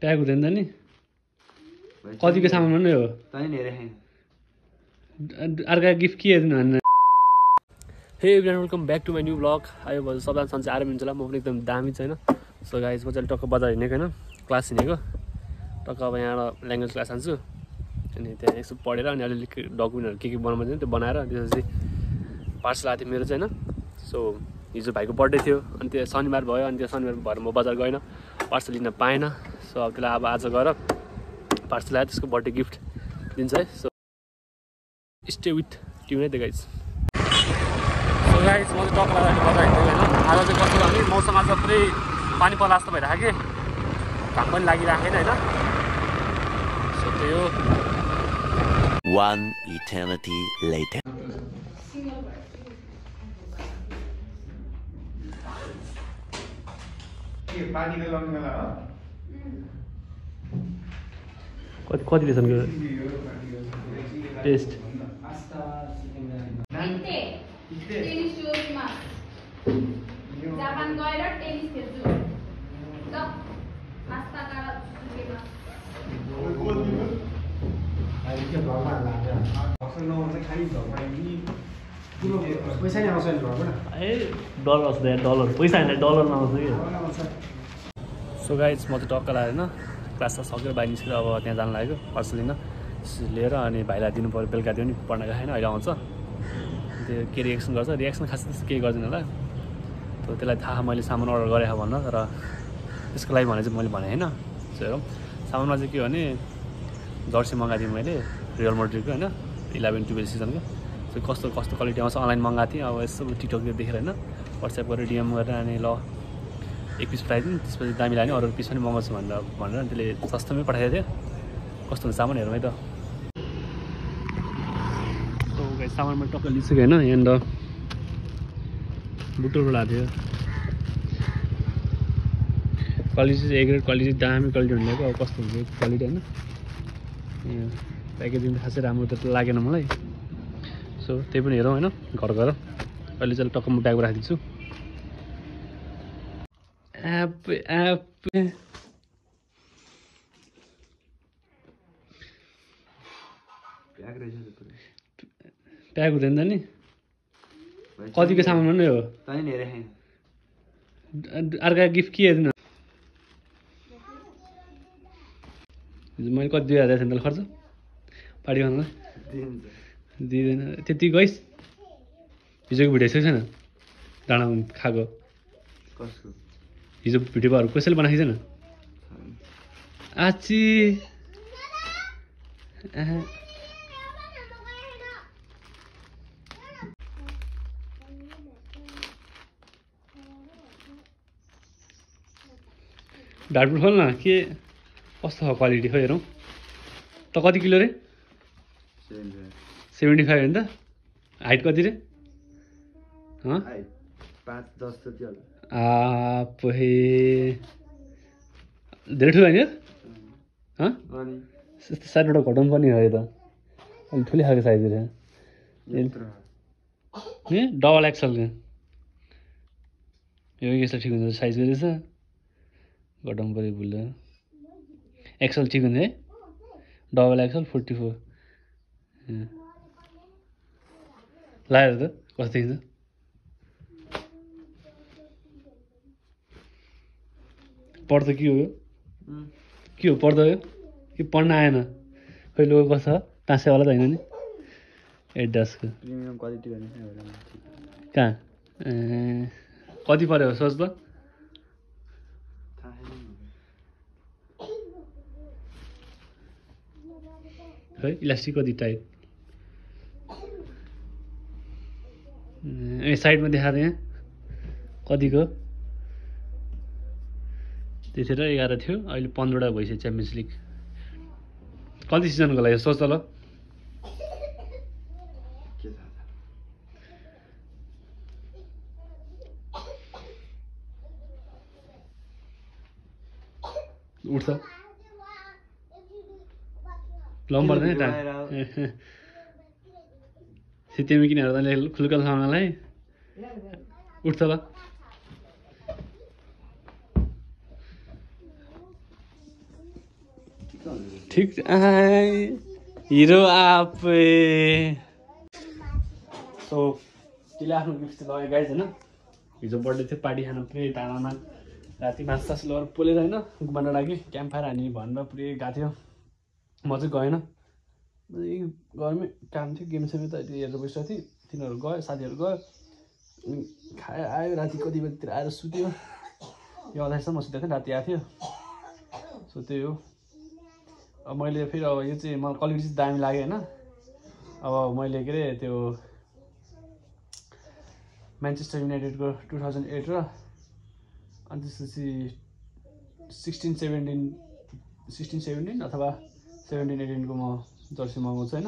Pack हुँदैन नि कतिको सामान नै हो अर्का गिफ्ट के हेर्नु भन्नु हे everyone welcome back to my new blog आयो भयो सबैजना सन्चै आराम हुन्छ होला म पनि एकदम दामी छ होइन सो गाइज म चाहिँ टक्क बजार हिँडेको होइन क्लास हिँडेको टक्क अब यहाँ ल्याङ्ग्वेज क्लास हान्छु अनि त्यहाँ यसो पढेर अनि अलिअलि डकुमेन्टहरू के बनाउनु पर्छ त्यो बनाएर त्यसपछि पार्सल आएको थियो मेरो चाहिँ होइन सो हिजो भाइको बर्थडे थियो अनि त्यो शनिबार भयो अनि त्यो शनिबार भएर म बजार गइनँ पार्सल लिन पाएन सो अब त्यसलाई अब आज गएर पार्सल आयो त्यसको बर्थडे गिफ्ट दिन्छ है सो स्टे विथ ट्युन है द गाइज सो गाइज म चाहिँ टक्क लगाएर बजार हिँड्दै होइन आज चाहिँ कस्तो भने मौसम आज पुरै पानी पर्ला जस्तो भइरहेको कि घाम पनि लागिराखेन होइन सो त्यही हो One eternity later. कति रहेछन् टेस्ट जापान गएर टेनिस खेल्छु ल पास्ता र पैसा नि आउँछ ए डलर पैसा होइन डलरमा आउँछ कि सो गाइज म चाहिँ टक्क लागेर होइन क्लास सकेर बाहिर निस्केर अब त्यहाँ जानु लागेको पार्सल लिन लिएर अनि भाइलाई दिनु पऱ्यो बेलुका दियो नि पढ्न गएको होइन अहिले आउँछ त्यो के रिएक्सन गर्छ रिएक्सन खास त्यस्तो केही गर्दैन होला त्यो त्यसलाई थाहा मैले सामान अर्डर गरेको भन्न तर त्यसको लागि भने चाहिँ मैले भने होइन सो हेरौँ सामानमा चाहिँ के हो भने जर्सी मगाएको थिएँ मैले रियल मड्रिडको होइन 11-12 सिजनको सो कस्तो कस्तो क्वालिटी आउँछ अनलाइन मगाएको थिएँ अब यसो टिकटकतिर देखेर होइन वाट्सएप गरेर डिएम गरेर अनि ल एक पिस पठाइदिउँ त्यसपछि दामी लाग्यो अरू पिस पनि मगाउँछु भनेर त्यसले सस्तोमै पठाइदिएको थियो कस्तो हुन्छ सामान हेरौँ है त सामान मैले टक्क लिइसकेँ होइन यहाँनिर बुटोलबाट आएको थियो क्वालिटी चाहिँ ए ग्रेड क्वालिटी दामी क्वालिटी हुँदैन अब कस्तो हुन्छ क्वालिटी होइन प्याकेजिङ त खासै राम्रो त लागेन मलाई सो त्यही पनि हेरौँ होइन घर गएर अहिले चाहिँ टक्क म ब्यागमा राखिदिन्छु प्याक हुँदैन नि कतिको सामान नै हो अर्का गिफ्ट के हेर्नु मैले कति 2000 थियो खर्च पार्टी गर्नुलाई दिँदैन त्यति गइस हिजोको भिडियो छैन डाँडा खाएको हिजो भिडियोहरू कसैले बनाएको छैन आची ढाडपुर खोल न के कस्तो छ क्वालिटी खै हेरौँ त कति किलो रे 75 हो नि त हाइट कति रे धेरै ठुलो होइन साइडबाट घटाउनु पर्ने हो यो त अलिक ठुलै खालको साइज रे ए डबल एक्सएलको यो यसलाई ठिक हुन्छ साइज रहेछ घटाउनु पऱ्यो भुल एक्सएल ठिक हुन्छ है डबल एक्सएल 44 लगाएर त कस्तो देखिन्छ पर्दा के हो पर्दा हो कि पढ्न आएन खै लोगो कस्तो छ टाँसेवाला त होइन नि एडिडासको प्रिमियम क्वालिटी कहाँ कति पऱ्यो सोच त खै इलास्टिक कति टाइट साइडमा देखाएको यहाँ कतिको त्यतिखेर 11 थियो अहिले 15वटा भइसक्यो च्याम्पियन्स लिग कति सिजनको लागि सोच त ल उठ्छ लम्बर नै टा सितेमी किनेर तैँले खुल्कल सामानलाई उठ्छ ल ठिक हिरो आपे सो त्यसले आफ्नो गिफ्ट चाहिँ लगायो गाइज होइन हिजो बर्थडे थियो पार्टी खान पुरै तामामा राति मासु लगेर पोलेर होइन गुमाउन लागि क्याम्प फायर हानी भनेर पुरै गएको थियो म चाहिँ गएन घरमै काम थियो गेम सेम त हेरेर बसिरहेको थिएँ तिनीहरू गयो साथीहरू गयो खायो आयो राति कति बजीतिर आएर सुत्यो यो आउँदाखेरि म सुतेको थिएँ राति आएको थियो सो त्यही हो अब मैले फेरि अब यो चाहिँ मलाई क्वालिटी चाहिँ दामी लाग्यो होइन अब मैले के अरे त्यो म्यान्चेस्टर युनाइटेडको 2008 र अनि त्यसपछि 16-17 अथवा 17-18 को म जर्सी मगाउँछु होइन